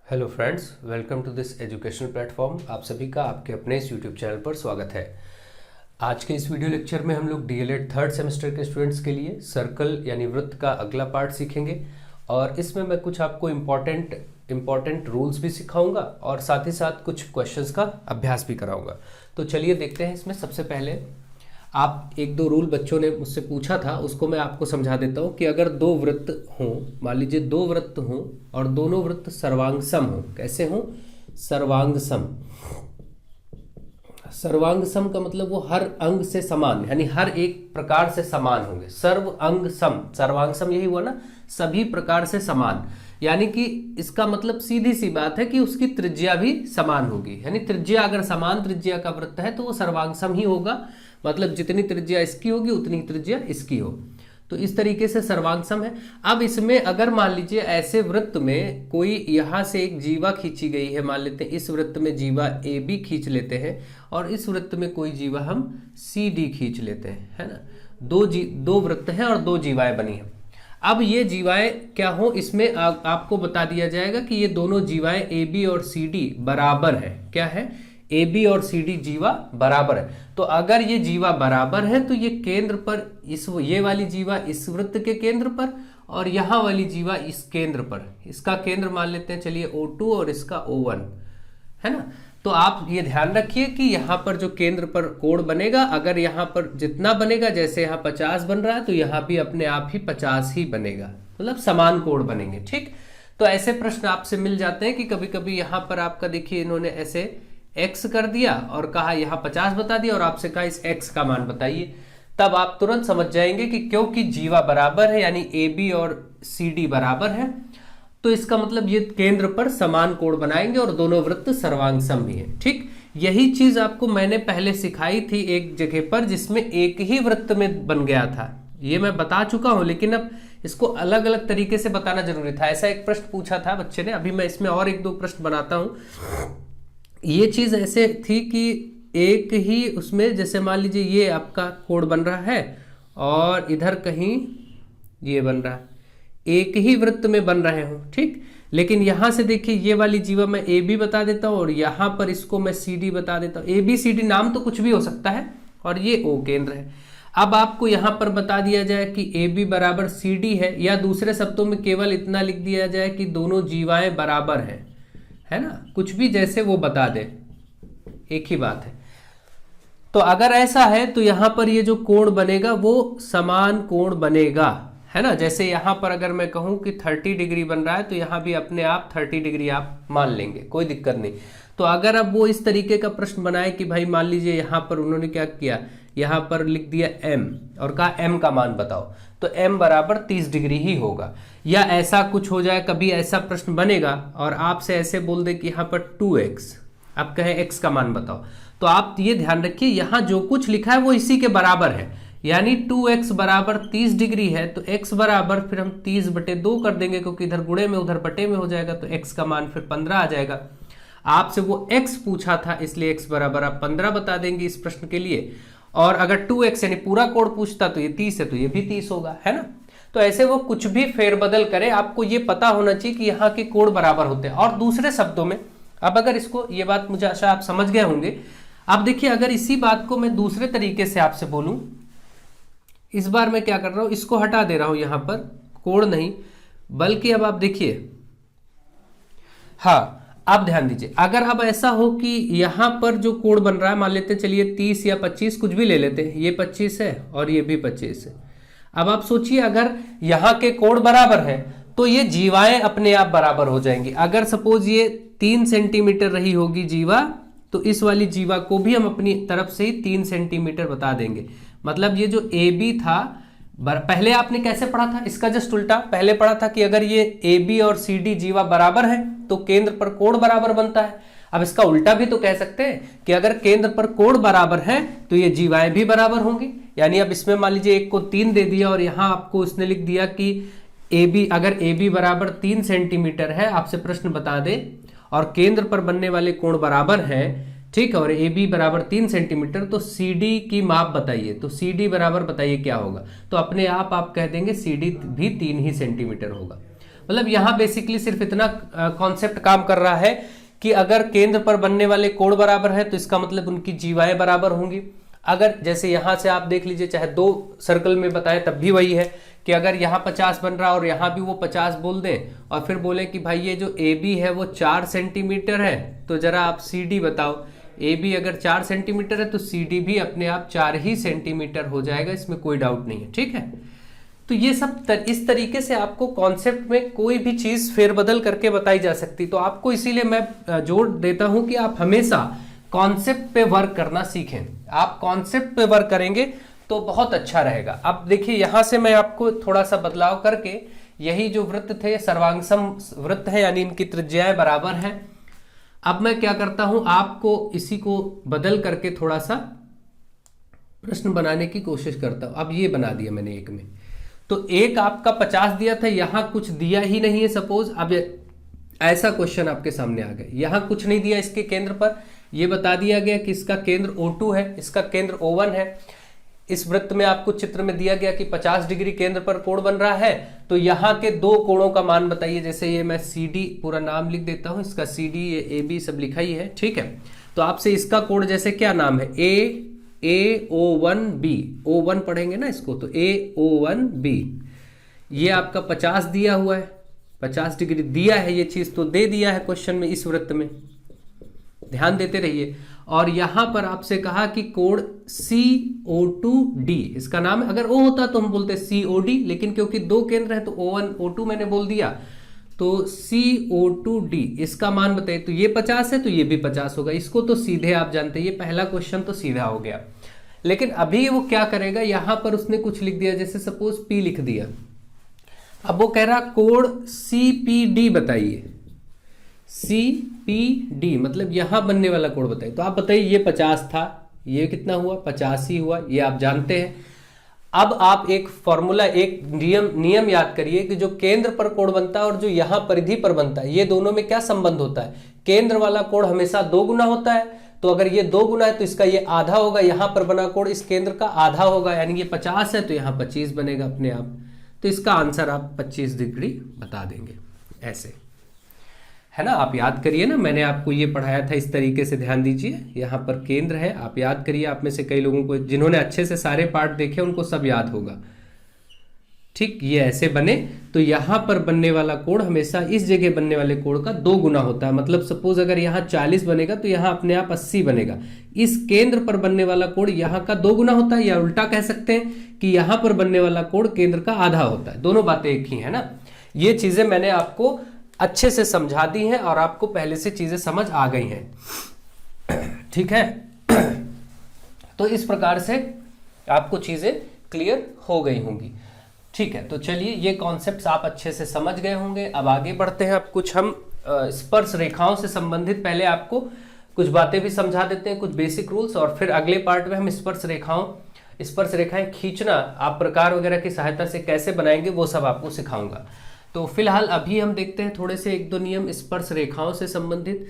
Hello friends, welcome to this educational platform. आप सभी का आपके अपने इस यूट्यूब चैनल पर स्वागत है। आज के इस वीडियो लेक्चर में हम लोग डीएलएड थर्ड सेमेस्टर के स्टूडेंट्स के लिए सर्कल यानी वृत्त का अगला पार्ट सीखेंगे और इसमें मैं कुछ आपको इम्पॉर्टेंट रूल्स भी सिखाऊंगा और साथ ही साथ कुछ क्वेश्चंस का अभ्यास भी कराऊंगा। तो चलिए देखते हैं। इसमें सबसे पहले आप एक दो रूल बच्चों ने मुझसे पूछा था, उसको मैं आपको समझा देता हूँ कि अगर दो वृत्त हों, मान लीजिए दो वृत्त हों और दोनों वृत्त सर्वांग सम हों। कैसे हों? सर्वांग सम। सर्वांग सम का मतलब वो हर अंग से समान, यानी हर एक प्रकार से समान होंगे। सर्व अंग सम, सर्वांग सम यही हुआ ना, सभी प्रकार से समान। यानी कि इसका मतलब सीधी सी बात है कि उसकी त्रिज्या भी समान होगी। यानी त्रिज्या अगर समान त्रिज्या का वृत्त है तो वो सर्वांग सम ही होगा। मतलब जितनी त्रिज्या इसकी होगी उतनी त्रिज्या इसकी हो, तो इस तरीके से सर्वांग सम है। अब इसमें अगर मान लीजिए ऐसे वृत्त में कोई यहां से एक जीवा खींची गई है, मान लेते हैं इस वृत्त में जीवा ए बी खींच लेते हैं और इस वृत्त में कोई जीवा हम सी डी खींच लेते हैं, है ना। दो वृत्त हैं और दो जीवाएं बनी हैं। अब ये जीवाएं क्या हो, इसमें आपको बता दिया जाएगा कि ये दोनों जीवाएं ए बी और सी डी बराबर है। क्या है? ए बी और सी डी जीवा बराबर है। तो अगर ये जीवा बराबर है तो ये केंद्र पर ये वाली जीवा इस वृत्त के केंद्र पर और यहाँ वाली जीवा इस केंद्र पर। इसका केंद्र मान लेते हैं चलिए O2 और इसका O1, है ना। तो आप ये ध्यान रखिए कि यहाँ पर जो केंद्र पर कोण बनेगा, अगर यहाँ पर जितना बनेगा, जैसे यहाँ 50 बन रहा है तो यहाँ भी अपने आप ही 50 ही बनेगा, मतलब समान कोण बनेंगे। ठीक, तो ऐसे प्रश्न आपसे मिल जाते हैं कि कभी कभी यहाँ पर आपका देखिए इन्होंने ऐसे x कर दिया और कहा यहाँ 50 बता दिया और आपसे कहा इस x का मान बताइए। तब आप तुरंत समझ जाएंगे कि क्योंकि जीवा बराबर है यानी ए बी और सी डी बराबर है, तो इसका मतलब ये केंद्र पर समान कोण बनाएंगे और दोनों वृत्त सर्वांग सम भी है। ठीक, यही चीज आपको मैंने पहले सिखाई थी एक जगह पर जिसमें एक ही वृत्त में बन गया था। ये मैं बता चुका हूं, लेकिन अब इसको अलग अलग तरीके से बताना जरूरी था। ऐसा एक प्रश्न पूछा था बच्चे ने, अभी मैं इसमें और एक दो प्रश्न बनाता हूं। ये चीज ऐसे थी कि एक ही उसमें, जैसे मान लीजिए ये आपका कोण बन रहा है और इधर कहीं ये बन रहा है, एक ही वृत्त में बन रहे हो। ठीक, लेकिन यहां से देखिए ये वाली जीवा मैं ए बी बता देता हूं और यहां पर इसको मैं सी डी बता देता हूं। ए बी सी डी नाम तो कुछ भी हो सकता है और ये ओ केंद्र है। अब आपको यहां पर बता दिया जाए कि ए बी बराबर सी डी है, या दूसरे शब्दों में केवल इतना लिख दिया जाए कि दोनों जीवाएं बराबर हैं, है ना। कुछ भी जैसे वो बता दे, एक ही बात है। तो अगर ऐसा है तो यहां पर ये जो कोण बनेगा वो समान कोण बनेगा, है ना। जैसे यहां पर अगर मैं कहूं कि 30 डिग्री बन रहा है तो यहां भी अपने आप 30 डिग्री आप मान लेंगे, कोई दिक्कत नहीं। तो अगर अब वो इस तरीके का प्रश्न बनाए कि भाई मान लीजिए यहां पर उन्होंने क्या किया, यहां पर लिख दिया m और कहा m का मान बताओ, तो m बराबर 30 डिग्री ही होगा। या ऐसा कुछ हो जाए, कभी ऐसा प्रश्न बनेगा और आपसे ऐसे बोल दे कि यहाँ पर 2x, आप कहें x का मान बताओ, तो आप ये ध्यान रखिए यहाँ जो कुछ लिखा है वो इसी के बराबर है। यानी 2x बराबर 30 डिग्री है तो x बराबर फिर हम 30/2 कर देंगे, क्योंकि इधर गुणे में उधर बटे में हो जाएगा, तो x का मान फिर 15 आ जाएगा। आपसे वो x पूछा था इसलिए x बराबर आप 15 बता देंगे इस प्रश्न के लिए। और अगर 2x यानी पूरा कोण पूछता तो ये 30 है तो ये भी 30 होगा, है ना। तो ऐसे वो कुछ भी फेरबदल करे, आपको ये पता होना चाहिए कि यहाँ के कोण बराबर होते हैं। और दूसरे शब्दों में, अब अगर इसको, ये बात मुझे आशा आप समझ गए होंगे। अब देखिए अगर इसी बात को मैं दूसरे तरीके से आपसे बोलूं, इस बार मैं क्या कर रहा हूं, इसको हटा दे रहा हूं, यहां पर कोण नहीं बल्कि अब आप देखिए, हाँ आप ध्यान दीजिए, अगर अब ऐसा हो कि यहां पर जो कोण बन रहा है, मान लेते हैं चलिए 30 या 25 कुछ भी ले लेते हैं, ये 25 है और ये भी 25 है। अब आप सोचिए अगर यहां के कोण बराबर हैं तो ये जीवाएं अपने आप बराबर हो जाएंगी। अगर सपोज ये 3 सेंटीमीटर रही होगी जीवा, तो इस वाली जीवा को भी हम अपनी तरफ से ही 3 सेंटीमीटर बता देंगे। मतलब ये जो ए बी था, पहले आपने कैसे पढ़ा था, इसका जस्ट उल्टा पहले पढ़ा था कि अगर ये ए बी और सी डी जीवा बराबर है तो केंद्र पर कोण बराबर बनता है। अब इसका उल्टा भी तो कह सकते हैं कि अगर केंद्र पर कोण बराबर है तो ये जीवाएं भी बराबर होंगी। यानी अब इसमें मान लीजिए एक को 3 दे दिया और यहां आपको उसने लिख दिया कि ए बी, अगर ए बी बराबर 3 सेंटीमीटर है, आपसे प्रश्न बता दे और केंद्र पर बनने वाले कोण बराबर हैं, ठीक है, और ए बी बराबर 3 सेंटीमीटर, तो सी डी की माप बताइए। तो सी डी बराबर बताइए क्या होगा, तो अपने आप कह देंगे सी डी भी 3 ही सेंटीमीटर होगा। मतलब यहाँ बेसिकली सिर्फ इतना कॉन्सेप्ट काम कर रहा है कि अगर केंद्र पर बनने वाले कोण बराबर है तो इसका मतलब उनकी जीवाएं बराबर होंगी। अगर जैसे यहां से आप देख लीजिए, चाहे 2 सर्कल में बताएं तब भी वही है कि अगर यहाँ 50 बन रहा और यहाँ भी वो 50 बोल दें और फिर बोले कि भाई ये जो ए बी है वो 4 सेंटीमीटर है, तो जरा आप सी डी बताओ। ए बी अगर 4 सेंटीमीटर है तो सी डी भी अपने आप 4 ही सेंटीमीटर हो जाएगा, इसमें कोई डाउट नहीं है। ठीक है, तो ये सब इस तरीके से आपको कॉन्सेप्ट में कोई भी चीज फेरबदल करके बताई जा सकती। तो आपको इसीलिए मैं जोर देता हूं कि आप हमेशा कॉन्सेप्ट पे वर्क करना सीखें। आप कॉन्सेप्ट पे वर्क करेंगे तो बहुत अच्छा रहेगा। अब देखिए यहां से मैं आपको थोड़ा सा बदलाव करके, यही जो वृत्त थे सर्वांगसम वृत्त है, यानी इनकी त्रिज्याएं बराबर हैं। अब मैं क्या करता हूं, आपको इसी को बदल करके थोड़ा सा प्रश्न बनाने की कोशिश करता हूं। अब ये बना दिया मैंने एक में, तो एक आपका 50 दिया था, यहां कुछ दिया ही नहीं है सपोज। अब ऐसा क्वेश्चन आपके सामने आ गया, यहां कुछ नहीं दिया इसके केंद्र पर, ये बता दिया गया कि इसका केंद्र O2 है, इसका केंद्र O1 है। इस वृत्त में आपको चित्र में दिया गया कि 50 डिग्री केंद्र पर कोण बन रहा है, तो यहाँ के 2 कोणों का मान बताइए। जैसे ये मैं CD पूरा नाम लिख देता हूं, इसका CD, ये AB सब लिखा ही है। ठीक है, तो आपसे इसका कोण जैसे क्या नाम है, AO1B, O1 पढ़ेंगे ना इसको, तो AO1B, ये आपका 50 दिया हुआ है, 50 डिग्री दिया है, ये चीज तो दे दिया है क्वेश्चन में इस वृत्त में, ध्यान देते रहिए। और यहां पर आपसे कहा कि कोण CO2D, इसका नाम है, अगर O होता तो हम बोलते COD, लेकिन क्योंकि 2 केंद्र है तो O1 O2 मैंने बोल दिया, तो CO2D इसका मान बताइए। तो ये 50 है तो ये भी 50 होगा, इसको तो सीधे आप जानते हैं, ये पहला क्वेश्चन तो सीधा हो गया। लेकिन अभी वो क्या करेगा, यहां पर उसने कुछ लिख दिया, जैसे सपोज P लिख दिया। अब वो कह रहा कोण CPD बताइए, CPD मतलब यहां बनने वाला कोण बताइए। तो आप बताइए, ये 50 था, ये कितना हुआ, 50 ही हुआ, ये आप जानते हैं। अब आप एक फॉर्मूला, एक नियम याद करिए कि जो केंद्र पर कोण बनता है और जो यहां परिधि पर बनता है, ये दोनों में क्या संबंध होता है, केंद्र वाला कोण हमेशा 2 गुना होता है। तो अगर ये 2 गुना है तो इसका ये आधा होगा, यहां पर बना कोण इस केंद्र का आधा होगा, यानी ये 50 है तो यहां 25 बनेगा अपने आप। तो इसका आंसर आप 25 डिग्री बता देंगे, ऐसे है ना। आप याद करिए ना, मैंने आपको ये पढ़ाया था इस तरीके से, ध्यान दीजिए। यहाँ पर केंद्र है, आप याद करिए। आप में से कई लोगों को, जिन्होंने अच्छे से सारे पार्ट देखे, उनको सब याद होगा। ठीक, ये ऐसे बने तो यहाँ पर बनने वाला कोण हमेशा इस जगह बनने वाले कोण का 2 गुना होता है। मतलब सपोज अगर यहाँ 40 बनेगा तो यहाँ अपने आप 80 बनेगा। इस केंद्र पर बनने वाला कोण यहाँ का 2 गुना होता है, या उल्टा कह सकते हैं कि यहाँ पर बनने वाला कोण केंद्र का आधा होता है। दोनों बातें एक ही है ना। ये चीजें मैंने आपको अच्छे से समझा दी हैं और आपको पहले से चीजें समझ आ गई हैं। ठीक है, तो इस प्रकार से आपको चीजें क्लियर हो गई होंगी। ठीक है, तो चलिए ये कॉन्सेप्ट्स आप अच्छे से समझ गए होंगे। अब आगे बढ़ते हैं। अब कुछ हम स्पर्श रेखाओं से संबंधित पहले आपको कुछ बातें भी समझा देते हैं, कुछ बेसिक रूल्स, और फिर अगले पार्ट में हम स्पर्श रेखाएं खींचना आप प्रकार वगैरह की सहायता से कैसे बनाएंगे वो सब आपको सिखाऊंगा। तो फिलहाल अभी हम देखते हैं थोड़े से 1-2 नियम स्पर्श रेखाओं से संबंधित।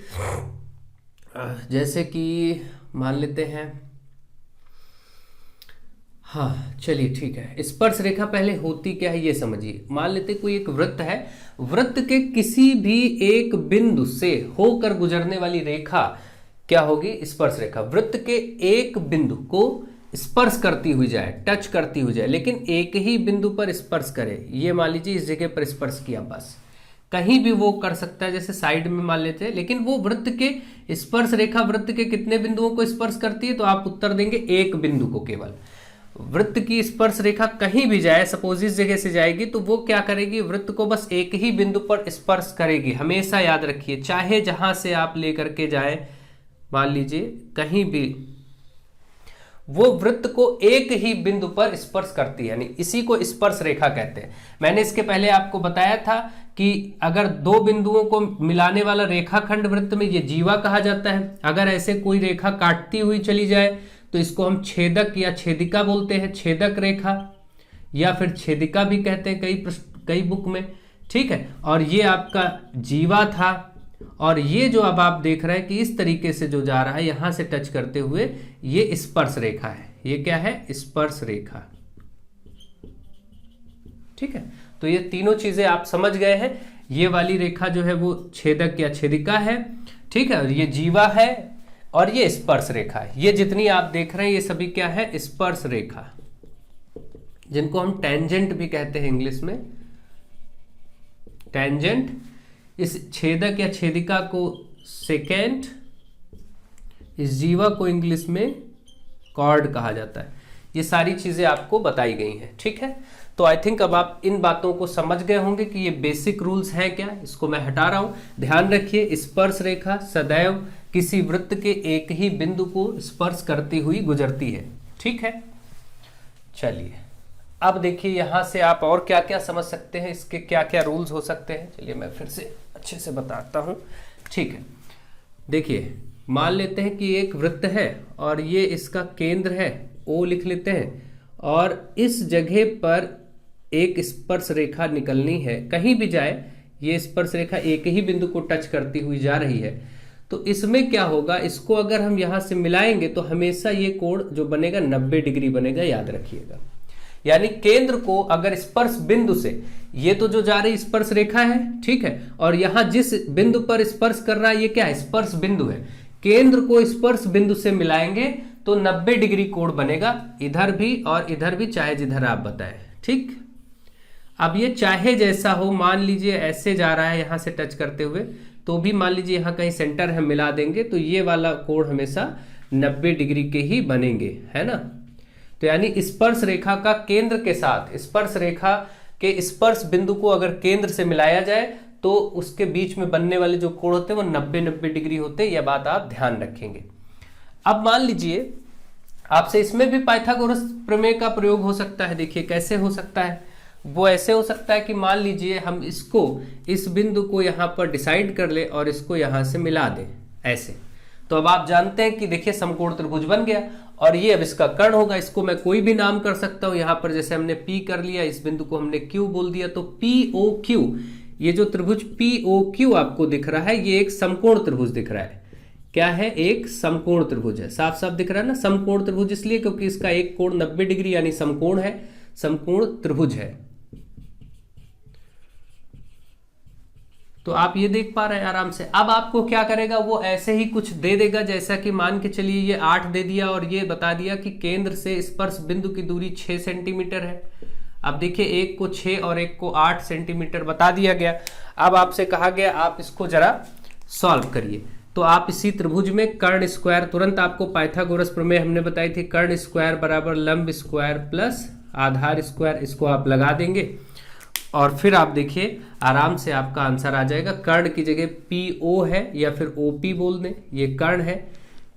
जैसे कि मान लेते हैं, हाँ चलिए ठीक है, स्पर्श रेखा पहले होती क्या है ये समझिए। मान लेते कोई एक वृत्त है, वृत्त के किसी भी एक बिंदु से होकर गुजरने वाली रेखा क्या होगी, स्पर्श रेखा। वृत्त के एक बिंदु को स्पर्श करती हुई जाए, टच करती हुई जाए, लेकिन एक ही बिंदु पर स्पर्श करे। ये मान लीजिए इस जगह पर स्पर्श किया, बस कहीं भी वो कर सकता है, जैसे साइड में मान लेते हैं, लेकिन वो वृत्त के स्पर्श रेखा वृत्त के कितने बिंदुओं को स्पर्श करती है, तो आप उत्तर देंगे एक बिंदु को केवल। वृत्त की स्पर्श रेखा कहीं भी जाए, सपोज इस जगह से जाएगी, तो वो क्या करेगी, वृत्त को बस एक ही बिंदु पर स्पर्श करेगी। हमेशा याद रखिए, चाहे जहां से आप लेकर के जाए, मान लीजिए कहीं भी, वो वृत्त को एक ही बिंदु पर स्पर्श करती है, यानी इसी को स्पर्श रेखा कहते हैं। मैंने इसके पहले आपको बताया था कि अगर 2 बिंदुओं को मिलाने वाला रेखाखंड वृत्त में ये जीवा कहा जाता है। अगर ऐसे कोई रेखा काटती हुई चली जाए तो इसको हम छेदक या छेदिका बोलते हैं, छेदक रेखा, या फिर छेदिका भी कहते हैं कई बुक में। ठीक है, और ये आपका जीवा था, और ये जो अब आप देख रहे हैं कि इस तरीके से जो जा रहा है यहां से टच करते हुए, ये स्पर्श रेखा है। ये क्या है, स्पर्श रेखा। ठीक है, तो ये तीनों चीजें आप समझ गए हैं। ये वाली रेखा जो है वो छेदक या छेदिका है, ठीक है, और ये जीवा है और ये स्पर्श रेखा है। ये जितनी आप देख रहे हैं ये सभी क्या है, स्पर्श रेखा, जिनको हम टेंजेंट भी कहते हैं इंग्लिश में, टेंजेंट। इस छेदक या छेदिका को सेकेंड, इस जीवा को इंग्लिश में कॉर्ड कहा जाता है। ये सारी चीजें आपको बताई गई हैं, ठीक है। तो आई थिंक अब आप इन बातों को समझ गए होंगे कि ये बेसिक रूल्स हैं क्या। इसको मैं हटा रहा हूं। ध्यान रखिए, स्पर्श रेखा सदैव किसी वृत्त के एक ही बिंदु को स्पर्श करती हुई गुजरती है, ठीक है। चलिए अब देखिए यहां से आप और क्या क्या समझ सकते हैं, इसके क्या क्या रूल्स हो सकते हैं। चलिए मैं फिर से अच्छे से बताता हूं, ठीक है। देखिए मान लेते हैं कि एक वृत्त है और ये इसका केंद्र है, O लिख लेते हैं, और इस जगह पर एक स्पर्श रेखा निकलनी है। कहीं भी जाए ये स्पर्श रेखा एक ही बिंदु को टच करती हुई जा रही है। तो इसमें क्या होगा, इसको अगर हम यहां से मिलाएंगे तो हमेशा ये कोण जो बनेगा 90 डिग्री बनेगा, याद रखिएगा। यानी केंद्र को अगर स्पर्श बिंदु से, ये तो जो जा रही स्पर्श रेखा है, ठीक है, और यहां जिस बिंदु पर स्पर्श कर रहा है ये क्या है, स्पर्श बिंदु है। केंद्र को स्पर्श बिंदु से मिलाएंगे तो 90 डिग्री कोण बनेगा, इधर भी और इधर भी, चाहे जिधर आप बताएं, ठीक। अब ये चाहे जैसा हो, मान लीजिए ऐसे जा रहा है यहां से टच करते हुए, तो भी मान लीजिए यहां कहीं सेंटर है, मिला देंगे तो ये वाला कोण हमेशा 90 डिग्री के ही बनेंगे, है ना। तो यानी स्पर्श रेखा का केंद्र के साथ, स्पर्श रेखा के स्पर्श बिंदु को अगर केंद्र से मिलाया जाए तो उसके बीच में बनने वाले जो कोण होते हैं वो 90 डिग्री होते हैं। यह बात आप ध्यान रखेंगे। अब मान लीजिए आपसे इसमें भी पाइथागोरस प्रमेय का प्रयोग हो सकता है। देखिए कैसे हो सकता है, वो ऐसे हो सकता है कि मान लीजिए हम इसको, इस बिंदु को यहां पर डिसाइड कर ले और इसको यहां से मिला दें ऐसे। तो अब आप जानते हैं कि देखिए समकोण त्रिभुज बन गया और ये अब इसका कर्ण होगा। इसको मैं कोई भी नाम कर सकता हूं, यहां पर जैसे हमने P कर लिया, इस बिंदु को हमने Q बोल दिया, तो POQ, ये जो त्रिभुज POQ आपको दिख रहा है ये एक समकोण त्रिभुज दिख रहा है। क्या है, एक समकोण त्रिभुज है। साफ साफ दिख रहा है ना, समकोण त्रिभुज इसलिए क्योंकि इसका एक कोण 90 डिग्री यानी समकोण है, समकोण त्रिभुज है। तो आप ये देख पा रहे हैं आराम से। अब आपको क्या करेगा, वो ऐसे ही कुछ दे देगा, जैसा कि मान के चलिए ये 8 दे दिया और ये बता दिया कि केंद्र से स्पर्श बिंदु की दूरी 6 सेंटीमीटर है। अब देखिए एक को 6 और एक को 8 सेंटीमीटर बता दिया गया। अब आपसे कहा गया आप इसको जरा सॉल्व करिए। तो आप इसी त्रिभुज में कर्ण स्क्वायर, तुरंत आपको पाइथागोरस प्रमेय हमने बताई थी, कर्ण स्क्वायर बराबर लंब स्क्वायर प्लस आधार स्क्वायर, इसको आप लगा देंगे और फिर आप देखिए आराम से आपका आंसर आ जाएगा। कर्ण की जगह PO है या फिर OP बोल दें, ये कर्ण है,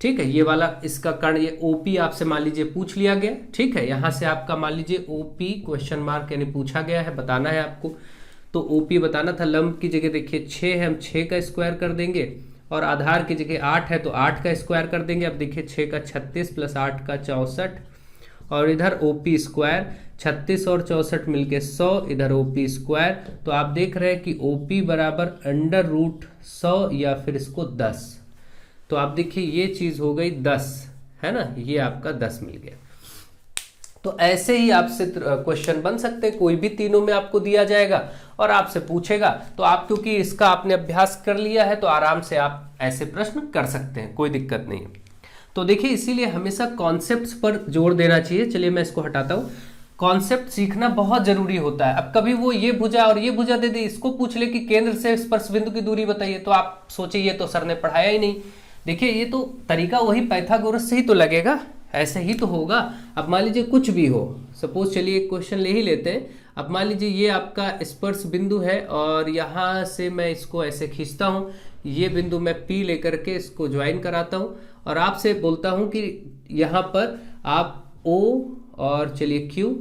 ठीक है। ये वाला इसका कर्ण, ये OP आपसे मान लीजिए पूछ लिया गया, ठीक है। यहां से आपका मान लीजिए OP क्वेश्चन मार्क यानी पूछा गया है, बताना है आपको, तो OP बताना था। लंब की जगह देखिए 6 है, हम 6 का स्क्वायर कर देंगे और आधार की जगह 8 है तो 8 का स्क्वायर कर देंगे। अब देखिए 6 का 36 प्लस 8 का 64 और इधर OP स्क्वायर, 36 और 64 मिलके 100, इधर OP स्क्वायर। तो आप देख रहे हैं कि OP बराबर √100 या फिर इसको 10। तो आप देखिए ये चीज हो गई 10, है ना, ये आपका 10 मिल गया। तो ऐसे ही आपसे क्वेश्चन बन सकते हैं, कोई भी तीनों में आपको दिया जाएगा और आपसे पूछेगा, तो आप क्योंकि इसका आपने अभ्यास कर लिया है तो आराम से आप ऐसे प्रश्न कर सकते हैं, कोई दिक्कत नहीं है। तो देखिए इसीलिए हमेशा कॉन्सेप्ट्स पर जोर देना चाहिए। चलिए मैं इसको हटाता हूं। कॉन्सेप्ट सीखना बहुत जरूरी होता है। अब कभी वो ये भुजा और ये भुजा दे दे, इसको पूछ ले कि केंद्र से स्पर्श बिंदु की दूरी बताइए, तो आप सोचिए ये तो सर ने पढ़ाया ही नहीं। देखिए ये तो तरीका वही पाइथागोरस से ही तो लगेगा, ऐसे ही तो होगा। अब मान लीजिए कुछ भी हो, सपोज चलिए एक क्वेश्चन ले ही लेते हैं। अब मान लीजिए ये आपका स्पर्श बिंदु है और यहाँ से मैं इसको ऐसे खींचता हूँ, ये बिंदु मैं P लेकर के इसको ज्वाइन कराता हूँ और आपसे बोलता हूँ कि यहाँ पर आप O और चलिए Q,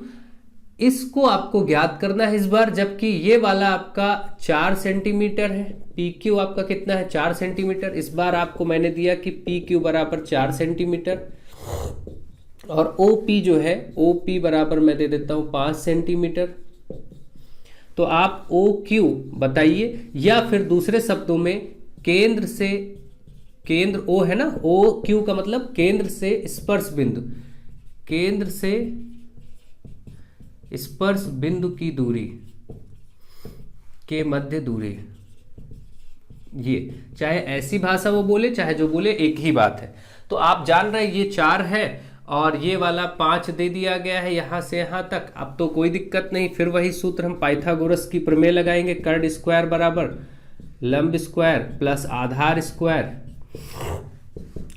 इसको आपको ज्ञात करना है इस बार, जबकि ये वाला आपका 4 सेंटीमीटर है। PQ आपका कितना है, 4 सेंटीमीटर। इस बार आपको मैंने दिया कि PQ बराबर 4 सेंटीमीटर और OP जो है, OP बराबर मैं दे देता हूं 5 सेंटीमीटर। तो आप OQ बताइए, या फिर दूसरे शब्दों में केंद्र से, केंद्र O है ना, OQ का मतलब केंद्र से स्पर्श बिंदु, केंद्र से स्पर्श बिंदु की दूरी, के मध्य दूरी, ये चाहे ऐसी भाषा वो बोले चाहे जो बोले एक ही बात है। तो आप जान रहे हैं ये 4 है और ये वाला 5 दे दिया गया है यहां से यहां तक। अब तो कोई दिक्कत नहीं, फिर वही सूत्र हम पाइथागोरस की प्रमेय लगाएंगे, कर्ण स्क्वायर बराबर लंब स्क्वायर प्लस आधार स्क्वायर,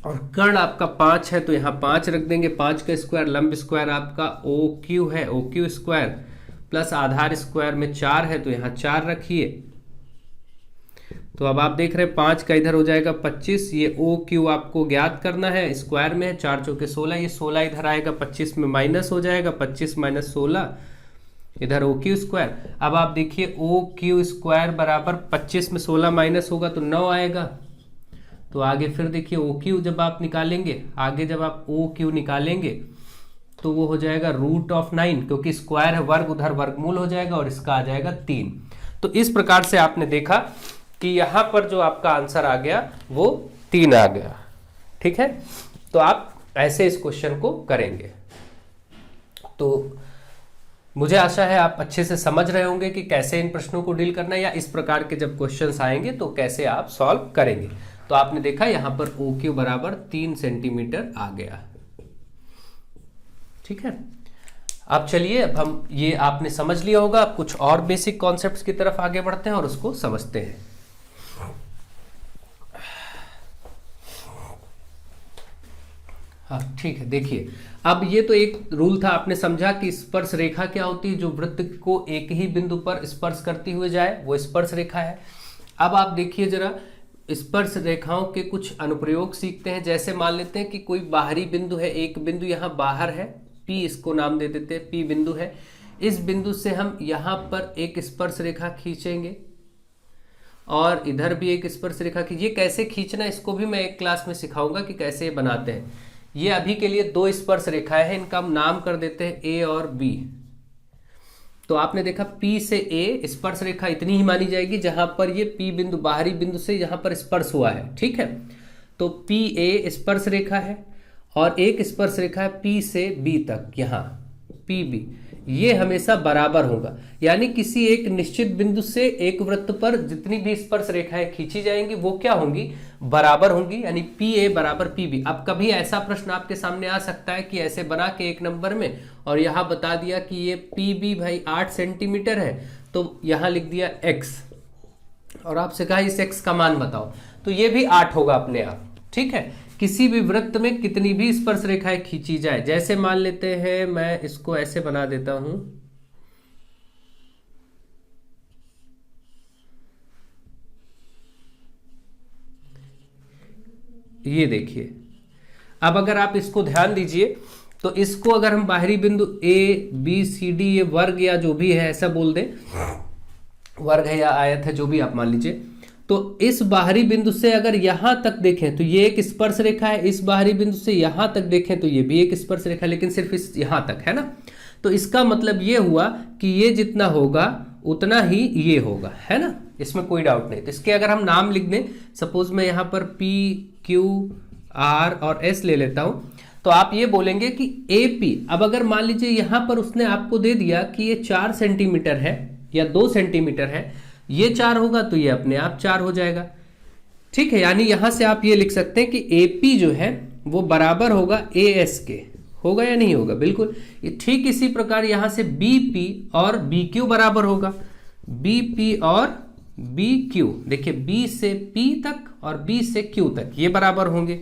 और कर्ण आपका 5 है तो यहाँ 5 रख देंगे, 5 का स्क्वायर, लंब स्क्वायर आपका OQ है, OQ स्क्वायर प्लस आधार स्क्वायर में 4 है तो यहाँ 4 रखिए। तो अब आप देख रहे हैं 5 का इधर हो जाएगा 25, ये OQ आपको ज्ञात करना है, स्क्वायर में है, 4 चौके 16, ये 16 इधर आएगा, 25 में माइनस हो जाएगा, 25 माइनस 16 इधर OQ स्क्वायर। अब आप देखिए OQ स्क्वायर बराबर 25 में 16 माइनस होगा तो 9 आएगा। तो आगे फिर देखिए OQ जब आप निकालेंगे, आगे जब आप OQ निकालेंगे तो वो हो जाएगा √9, क्योंकि स्क्वायर है, वर्ग उधर वर्गमूल हो जाएगा और इसका आ जाएगा 3। तो इस प्रकार से आपने देखा कि यहां पर जो आपका आंसर आ गया वो 3 आ गया। ठीक है, तो आप ऐसे इस क्वेश्चन को करेंगे। तो मुझे आशा है आप अच्छे से समझ रहे होंगे कि कैसे इन प्रश्नों को डील करना है, या इस प्रकार के जब क्वेश्चंस आएंगे तो कैसे आप सॉल्व करेंगे। तो आपने देखा यहां पर OQ बराबर 3 सेंटीमीटर आ गया। ठीक है, अब चलिए, अब हम ये आपने समझ लिया होगा, अब कुछ और बेसिक कॉन्सेप्ट्स की तरफ आगे बढ़ते हैं और उसको समझते हैं। हाँ ठीक है, देखिए अब ये तो एक रूल था, आपने समझा कि स्पर्श रेखा क्या होती है, जो वृत्त को एक ही बिंदु पर स्पर्श करती हुए जाए वो स्पर्श रेखा है। अब आप देखिए जरा, स्पर्श रेखाओं के कुछ अनुप्रयोग सीखते हैं। जैसे मान लेते हैं कि कोई बाहरी बिंदु है, एक बिंदु यहाँ बाहर है, P इसको नाम दे देते हैं, P बिंदु है। इस बिंदु से हम यहाँ पर एक स्पर्श रेखा खींचेंगे और इधर भी एक स्पर्श रेखा ये कैसे खींचना, इसको भी मैं एक क्लास में सिखाऊंगा कि कैसे बनाते हैं। ये अभी के लिए 2 स्पर्श रेखाएं हैं, इनका हम नाम कर देते हैं A और B। तो आपने देखा P से A स्पर्श रेखा इतनी ही मानी जाएगी जहां पर ये P बिंदु बाहरी बिंदु से यहां पर स्पर्श हुआ है। ठीक है, तो PA स्पर्श रेखा है और एक स्पर्श रेखा है P से B तक, यहाँ PB, ये हमेशा बराबर होगा। यानी किसी एक निश्चित बिंदु से एक वृत्त पर जितनी भी स्पर्श रेखाएं खींची जाएंगी वो क्या होंगी, बराबर होंगी, यानी PA बराबर PB। अब कभी ऐसा प्रश्न आपके सामने आ सकता है कि ऐसे बना के 1 नंबर में और यहाँ बता दिया कि ये PB भाई 8 सेंटीमीटर है, तो यहाँ लिख दिया x और आपसे कहा इस x का मान बताओ, तो ये भी 8 होगा अपने आप। ठीक है, किसी भी वृत्त में कितनी भी स्पर्श रेखाएं खींची जाए, जैसे मान लेते हैं, मैं इसको ऐसे बना देता हूं, ये देखिए। अब अगर आप इसको ध्यान दीजिए तो इसको अगर हम बाहरी बिंदु A B C D, ये वर्ग या जो भी है ऐसा बोल दें, वर्ग है या आयत है जो भी आप मान लीजिए, तो इस बाहरी बिंदु से अगर यहां तक देखें तो ये एक स्पर्श रेखा है, इस बाहरी बिंदु से यहां तक देखें तो ये भी एक स्पर्श रेखा, लेकिन सिर्फ इस यहां तक है ना। तो इसका मतलब ये हुआ कि ये जितना होगा उतना ही ये होगा, है ना, इसमें कोई डाउट नहीं। तो इसके अगर हम नाम लिख दें, सपोज मैं यहां पर P Q R और S ले लेता हूं, तो आप ये बोलेंगे कि AP, अब अगर मान लीजिए यहां पर उसने आपको दे दिया कि ये 4 सेंटीमीटर है या 2 सेंटीमीटर है, ये 4 होगा तो ये अपने आप 4 हो जाएगा। ठीक है, यानी यहां से आप ये लिख सकते हैं कि AP जो है वो बराबर होगा AS के, होगा या नहीं होगा, बिल्कुल। ठीक इसी प्रकार यहां से BP और BQ बराबर होगा, BP और BQ, देखिए B से P तक और B से Q तक ये बराबर होंगे।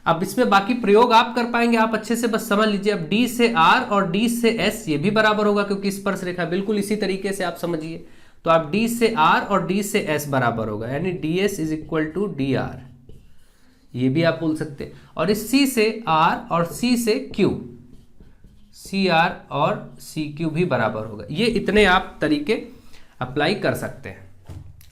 अब इसमें बाकी प्रयोग आप कर पाएंगे, आप अच्छे से बस समझ लीजिए। अब D से R और D से S ये भी बराबर होगा, क्योंकि स्पर्श रेखा बिल्कुल इसी तरीके से आप समझिए। तो आप D से R और D से S बराबर होगा, यानी DS is equal to DR, ये भी आप बोल सकते हैं। और इस C से R और C से Q, CR और CQ भी बराबर होगा। ये इतने आप तरीके अप्लाई कर सकते हैं।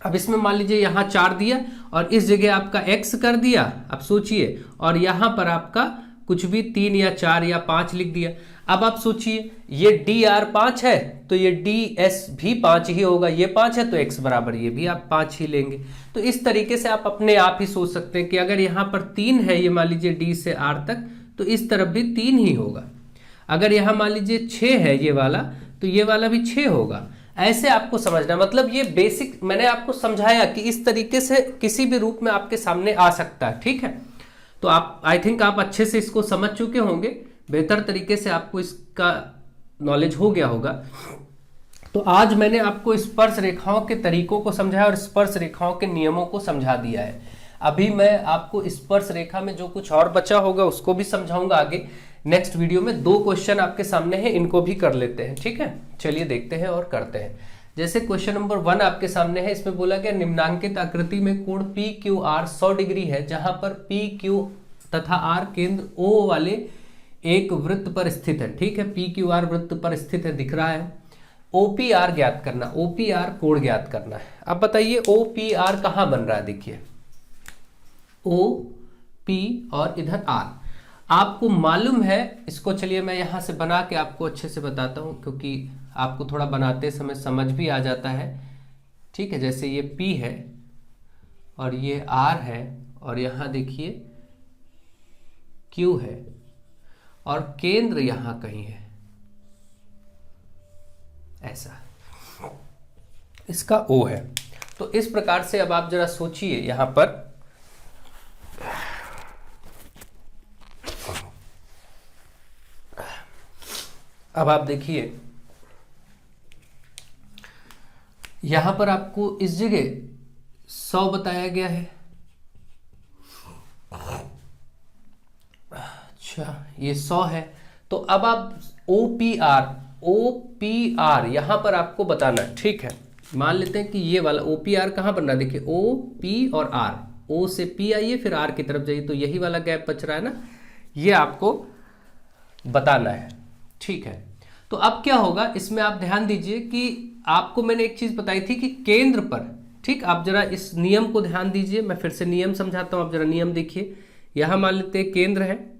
अब इसमें मान लीजिए यहाँ 4 दिया और इस जगह आपका x कर दिया, अब सोचिए, और यहाँ पर आपका कुछ भी 3 या 4 या 5 लिख दिया। अब आप सोचिए, ये DR 5 है तो ये DS भी 5 ही होगा, ये 5 है तो x बराबर ये भी आप 5 ही लेंगे। तो इस तरीके से आप अपने आप ही सोच सकते हैं कि अगर यहाँ पर 3 है, ये मान लीजिए D से R तक, तो इस तरफ भी 3 ही होगा। अगर यहाँ मान लीजिए 6 है ये वाला, तो ये वाला भी 6 होगा। ऐसे आपको समझना, मतलब ये बेसिक मैंने आपको समझाया कि इस तरीके से किसी भी रूप में आपके सामने आ सकता है, ठीक है। तो आप आई थिंक आप अच्छे से इसको समझ चुके होंगे, बेहतर तरीके से आपको इसका नॉलेज हो गया होगा। तो आज मैंने आपको स्पर्श रेखाओं के तरीकों को समझाया और स्पर्श रेखाओं के नियमों को समझा दिया है। अभी मैं आपको स्पर्श रेखा में जो कुछ और बचा होगा उसको भी समझाऊंगा आगे नेक्स्ट वीडियो में। 2 क्वेश्चन आपके सामने हैं, इनको भी कर लेते हैं, ठीक है। चलिए देखते हैं और करते हैं। जैसे क्वेश्चन नंबर 1 आपके सामने है, इसमें बोला गया निम्नांकित आकृति में कोण पी क्यू आर 100 डिग्री है, जहां पर पी क्यू तथा आर केंद्र ओ वाले एक वृत्त पर स्थित है, ठीक है। पी क्यू आर वृत्त पर स्थित है, दिख रहा है। OPR ज्ञात करना, OPR कोण ज्ञात करना है। अब बताइए OPR कहां बन रहा है, देखिए OP और इधर R आपको मालूम है इसको। चलिए मैं यहां से बना के आपको अच्छे से बताता हूं, क्योंकि आपको थोड़ा बनाते समय समझ भी आ जाता है, ठीक है। जैसे ये P है और ये R है और यहां देखिए Q है और केंद्र यहां कहीं है, ऐसा इसका O है। तो इस प्रकार से अब आप जरा सोचिए यहां पर, अब आप देखिए यहां पर आपको इस जगह 100 बताया गया है। अच्छा ये 100 है, तो अब आप OPR यहां पर आपको बताना है, ठीक है। मान लेते हैं कि ये वाला OPR कहां बन रहा है, देखिए OP और R, O से P आइए फिर R की तरफ जाइए, तो यही वाला गैप बच रहा है ना, ये आपको बताना है, ठीक है। तो अब क्या होगा इसमें, आप ध्यान दीजिए कि आपको मैंने एक चीज बताई थी कि केंद्र पर, ठीक। आप जरा इस नियम को ध्यान दीजिए, मैं फिर से नियम समझाता हूं, आप जरा नियम देखिए। यहां मान लेते हैं केंद्र है,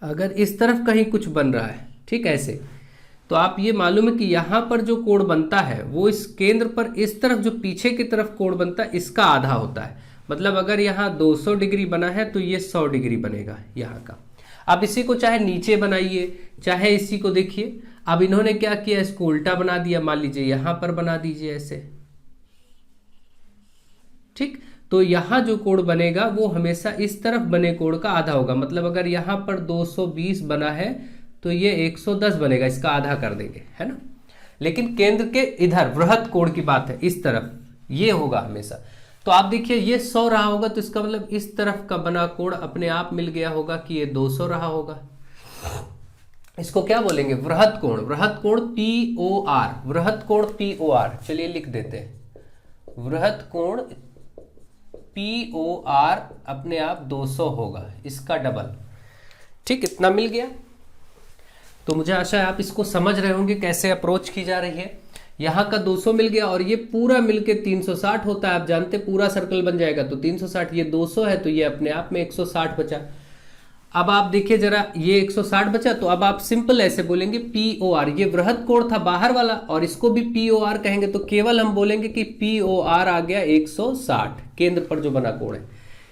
अगर इस तरफ कहीं कुछ बन रहा है, ठीक ऐसे, तो आप ये मालूम है कि यहां पर जो कोण बनता है वो इस केंद्र पर इस तरफ जो पीछे की तरफ कोण बनता है इसका आधा होता है। मतलब अगर यहाँ 200 डिग्री बना है तो ये 100 डिग्री बनेगा यहाँ का। आप इसी को चाहे नीचे बनाइए चाहे इसी को देखिए। अब इन्होंने क्या किया, इसको उल्टा बना दिया, मान लीजिए यहां पर बना दीजिए ऐसे, ठीक। तो यहां जो कोण बनेगा वो हमेशा इस तरफ बने कोण का आधा होगा। मतलब अगर यहां पर 220 बना है तो ये 110 बनेगा, इसका आधा कर देंगे, है ना। लेकिन केंद्र के इधर वृहत कोण की बात है, इस तरफ ये होगा हमेशा। तो आप देखिए ये 100 रहा होगा, तो इसका मतलब इस तरफ का बना कोण अपने आप मिल गया होगा कि ये 200 रहा होगा। इसको क्या बोलेंगे, वृहत कोण। वृहत कोण POR, वृहत कोण POR। चलिए लिख देते हैं, वृहत कोण POR अपने आप 200 होगा, इसका डबल, ठीक। इतना मिल गया। तो मुझे आशा है आप इसको समझ रहे होंगे कैसे अप्रोच की जा रही है। यहां का 200 मिल गया और ये पूरा मिलके 360 होता है, आप जानते पूरा सर्कल बन जाएगा तो 360, ये 200 है तो ये अपने आप में 160 बचा। अब आप देखिए जरा, ये 160 बचा, तो अब आप सिंपल ऐसे बोलेंगे POR, ये वृहत कोण था बाहर वाला और इसको भी POR कहेंगे, तो केवल हम बोलेंगे कि POR आ गया 160, केंद्र पर जो बना कोण है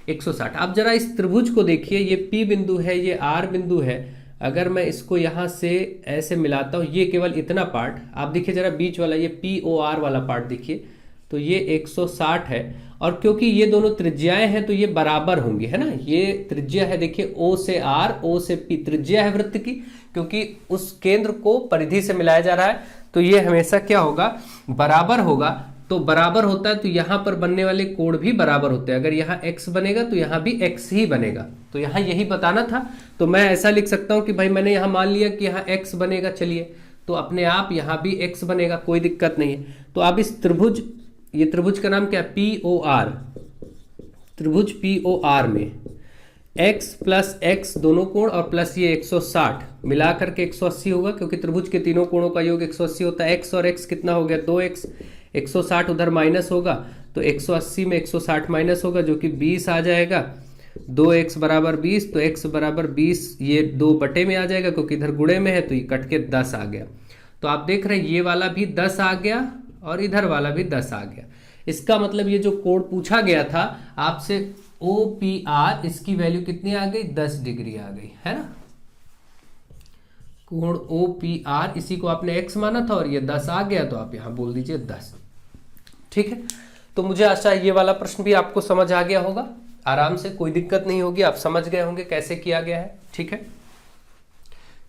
160। अब जरा इस त्रिभुज को देखिए, ये P बिंदु है, ये R बिंदु है। अगर मैं इसको यहां से ऐसे मिलाता हूं, ये केवल इतना पार्ट आप देखिए जरा, बीच वाला ये POR वाला पार्ट देखिए, तो ये 160 है। और क्योंकि ये दोनों त्रिज्याएं हैं तो ये बराबर होंगी, है ना। ये त्रिज्या है देखिए O से R, O से P, त्रिज्या है वृत्त की, क्योंकि उस केंद्र को परिधि से मिलाया जा रहा है, तो ये हमेशा क्या होगा, बराबर होगा। तो बराबर होता है तो यहां पर बनने वाले कोण भी बराबर होते हैं। अगर यहाँ x बनेगा तो यहाँ भी x ही बनेगा, तो यहाँ यही बताना था। तो मैं ऐसा लिख सकता हूं कि भाई मैंने यहाँ मान लिया कि यहाँ x बनेगा, चलिए तो अपने आप यहाँ भी x बनेगा, कोई दिक्कत नहीं है। तो अब इस त्रिभुज, ये त्रिभुज का नाम क्या है, POR, त्रिभुज POR में x प्लस x दोनों कोण और प्लस ये 160 मिला करके 180 होगा, क्योंकि त्रिभुज के तीनों कोणों का योग 180 होता है। x और x कितना हो गया, 2x, 160 उधर माइनस होगा तो 180 में 160 माइनस होगा जो कि 20 आ जाएगा। 2x बराबर 20, तो x बराबर 20 ये 2 बटे में आ जाएगा, क्योंकि इधर गुणे में है तो ये कट के 10 आ गया। तो आप देख रहे हैं ये वाला भी 10 आ गया और इधर वाला भी 10 आ गया। इसका मतलब ये जो कोण पूछा गया था आपसे OPR, इसकी वैल्यू कितनी आ गई, 10 डिग्री आ गई, है ना। कोण OPR, इसी को आपने x माना था और ये 10 आ गया तो आप यहाँ बोल दीजिए 10। ठीक है, तो मुझे आशा है ये वाला प्रश्न भी आपको समझ आ गया होगा, आराम से, कोई दिक्कत नहीं होगी, आप समझ गए होंगे कैसे किया गया है। ठीक है,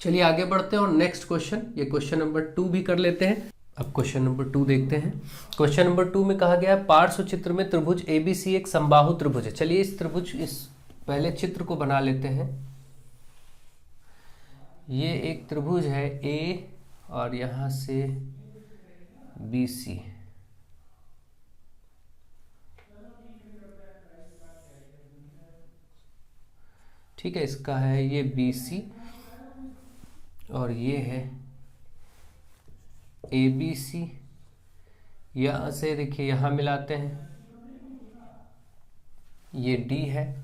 चलिए आगे बढ़ते हैं और नेक्स्ट क्वेश्चन, ये क्वेश्चन नंबर 2 भी कर लेते हैं। अब क्वेश्चन नंबर 2 देखते हैं। क्वेश्चन नंबर 2 में कहा गया है पार्श्व चित्र में त्रिभुज ABC एक समबाहु त्रिभुज है। चलिए इस पहले चित्र को बना लेते हैं। ये एक त्रिभुज है A और यहां से BC। ठीक है, इसका है ये BC और ये है ABC। यहाँ से देखिए यहाँ मिलाते हैं, ये D है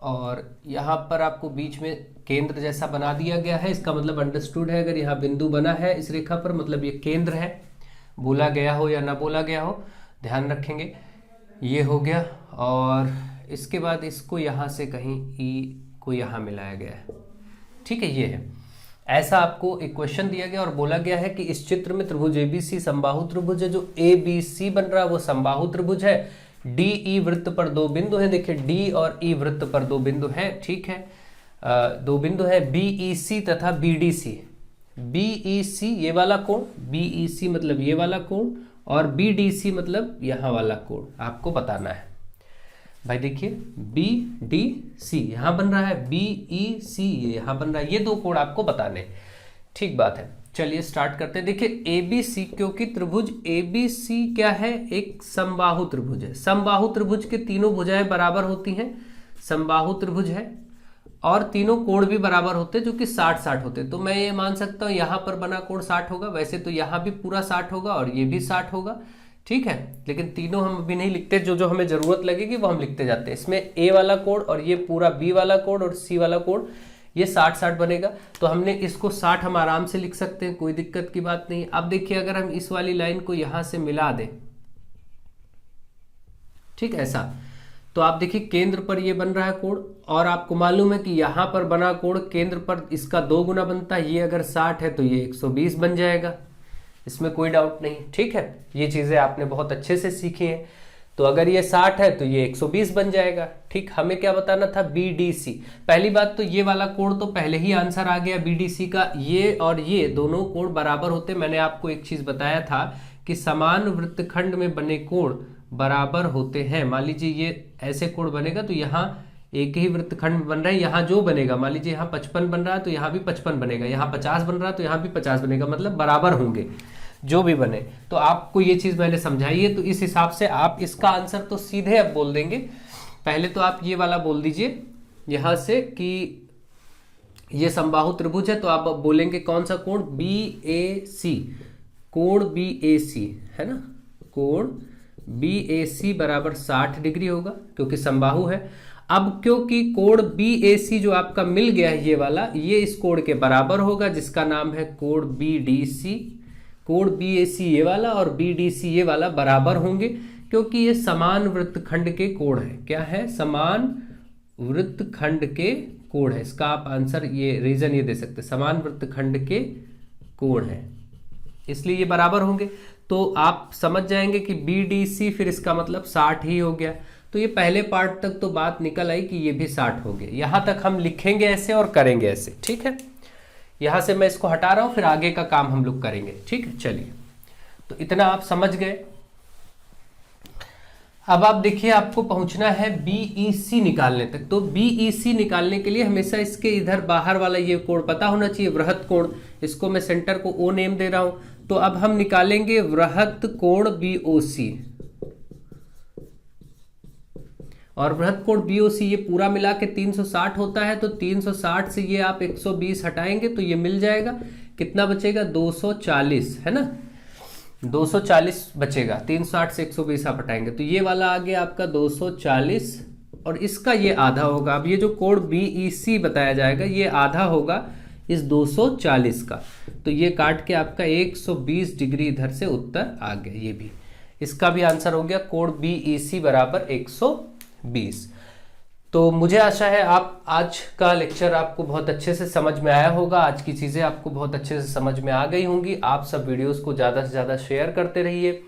और यहाँ पर आपको बीच में केंद्र जैसा बना दिया गया है। इसका मतलब अंडरस्टूड है, अगर यहाँ बिंदु बना है इस रेखा पर मतलब ये केंद्र है, बोला गया हो या ना बोला गया हो ध्यान रखेंगे। ये हो गया और इसके बाद इसको यहाँ से कहीं E को यहाँ मिलाया गया है। ठीक है, ये है, ऐसा आपको एक क्वेश्चन दिया गया और बोला गया है कि इस चित्र में त्रिभुज ABC समबाहु त्रिभुज है। जो ABC बन रहा है वो समबाहु त्रिभुज है। DE वृत्त पर 2 बिंदु हैं, देखिए D और E वृत्त पर 2 बिंदु हैं। ठीक है, 2 बिंदु है BEC तथा BDC। BEC ये वाला कोण, BEC मतलब ये वाला कोण और BDC मतलब यहाँ वाला कोण आपको बताना है। भाई देखिए BDC यहाँ बन रहा है, BEC यहाँ बन रहा है, ये 2 कोण आपको बताने। ठीक बात है, चलिए स्टार्ट करते हैं। देखिए ABC, क्योंकि त्रिभुज ABC क्या है, एक समबाहु त्रिभुज है। समबाहु त्रिभुज के तीनों भुजाएं बराबर होती हैं, समबाहु त्रिभुज है और तीनों कोण भी बराबर होते हैं जो कि 60-60 होते हैं। तो मैं ये मान सकता हूँ यहाँ पर बना कोण 60 होगा, वैसे तो यहाँ भी पूरा 60 होगा और ये भी 60 होगा। ठीक है, लेकिन तीनों हम अभी नहीं लिखते, जो जो हमें जरूरत लगेगी वो हम लिखते जाते हैं। इसमें A वाला कोण और ये पूरा B वाला कोण और C वाला कोण ये 60-60 बनेगा, तो हमने इसको 60 हम आराम से लिख सकते हैं, कोई दिक्कत की बात नहीं। अब देखिए अगर हम इस वाली लाइन को यहां से मिला दें, ठीक ऐसा, तो आप देखिए केंद्र पर ये बन रहा है कोण और आपको मालूम है कि यहां पर बना कोण केंद्र पर इसका 2 गुना बनता है। ये अगर 60 है तो ये 120 बन जाएगा, इसमें कोई डाउट नहीं। ठीक है, ये चीजें आपने बहुत अच्छे से सीखी हैं। तो अगर ये 60 है तो ये 120 बन जाएगा। ठीक, हमें क्या बताना था, BDC। पहली बात तो ये वाला कोण तो पहले ही आंसर आ गया BDC का, ये और ये दोनों कोण बराबर होते। मैंने आपको एक चीज बताया था कि समान वृत्तखंड में बने कोण बराबर होते हैं। मान लीजिए ये ऐसे कोण बनेगा तो यहाँ एक ही वृत्तखंड बन रहा है, यहाँ जो बनेगा, मान लीजिए यहाँ 55 बन रहा है तो यहाँ भी 55 बनेगा, यहाँ 50 बन रहा है तो यहाँ भी 50 बनेगा, मतलब बराबर होंगे जो भी बने। तो आपको ये चीज मैंने समझाई है, तो इस हिसाब से आप इसका आंसर तो सीधे अब बोल देंगे। पहले तो आप ये वाला बोल दीजिए यहां से कि ये समबाहु त्रिभुज है, तो आप अब बोलेंगे कौन सा कोण, BAC, कोण BAC है ना, कोण BAC बराबर 60 डिग्री होगा क्योंकि समबाहु है। अब क्योंकि कोण BAC जो आपका मिल गया है ये वाला, ये इस कोण के बराबर होगा जिसका नाम है कोण BDC। कोण BAC ये वाला और BDC ये वाला बराबर होंगे क्योंकि ये समान वृत्तखंड के कोण है। क्या है, समान वृत्तखंड के कोण है। इसका आप आंसर ये रीजन ये दे सकते हैं, समान वृत्तखंड के कोण है इसलिए ये बराबर होंगे। तो आप समझ जाएंगे कि BDC फिर इसका मतलब 60 ही हो गया। तो ये पहले पार्ट तक तो बात निकल आई कि ये भी 60 हो गया। यहां तक हम लिखेंगे ऐसे और करेंगे ऐसे। ठीक है, यहां से मैं इसको हटा रहा हूं, फिर आगे का काम हम लोग करेंगे। ठीक है, चलिए, तो इतना आप समझ गए। अब आप देखिए आपको पहुंचना है BEC निकालने तक। तो BEC निकालने के लिए हमेशा इसके इधर बाहर वाला ये कोण पता होना चाहिए, वृहत कोण। इसको मैं सेंटर को O नेम दे रहा हूं। तो अब हम निकालेंगे वृहत कोण BOC, और वृहत कोण BOC ये पूरा मिला के 360 होता है। तो 360 से ये आप 120 हटाएंगे तो ये मिल जाएगा, कितना बचेगा, 240 है ना, 240 बचेगा। 360 से 120 आप हटाएंगे तो ये वाला आ गया आपका 240 और इसका ये आधा होगा। अब ये जो कोण BEC बताया जाएगा ये आधा होगा इस 240 का, तो ये काट के आपका 120 डिग्री इधर से उत्तर आ गया। ये भी, इसका भी आंसर हो गया कोण BEC बराबर 120। तो मुझे आशा है आप आज का लेक्चर आपको बहुत अच्छे से समझ में आया होगा, आज की चीज़ें आपको बहुत अच्छे से समझ में आ गई होंगी। आप सब वीडियोस को ज़्यादा से ज़्यादा शेयर करते रहिए।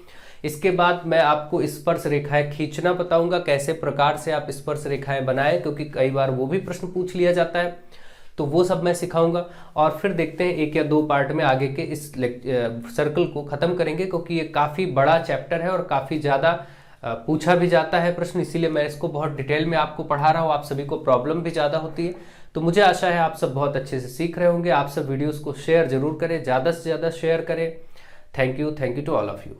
इसके बाद मैं आपको स्पर्श रेखाएं खींचना बताऊंगा, कैसे प्रकार से आप स्पर्श रेखाएं बनाएं, क्योंकि कई बार वो भी प्रश्न पूछ लिया जाता है, तो वो सब मैं सिखाऊंगा। और फिर देखते हैं 1 या 2 पार्ट में आगे के इस सर्कल को खत्म करेंगे, क्योंकि ये काफ़ी बड़ा चैप्टर है और काफ़ी ज़्यादा पूछा भी जाता है प्रश्न, इसीलिए मैं इसको बहुत डिटेल में आपको पढ़ा रहा हूँ। आप सभी को प्रॉब्लम भी ज़्यादा होती है, तो मुझे आशा है आप सब बहुत अच्छे से सीख रहे होंगे। आप सब वीडियोस को शेयर जरूर करें, ज़्यादा से ज़्यादा शेयर करें। Thank you to all of you.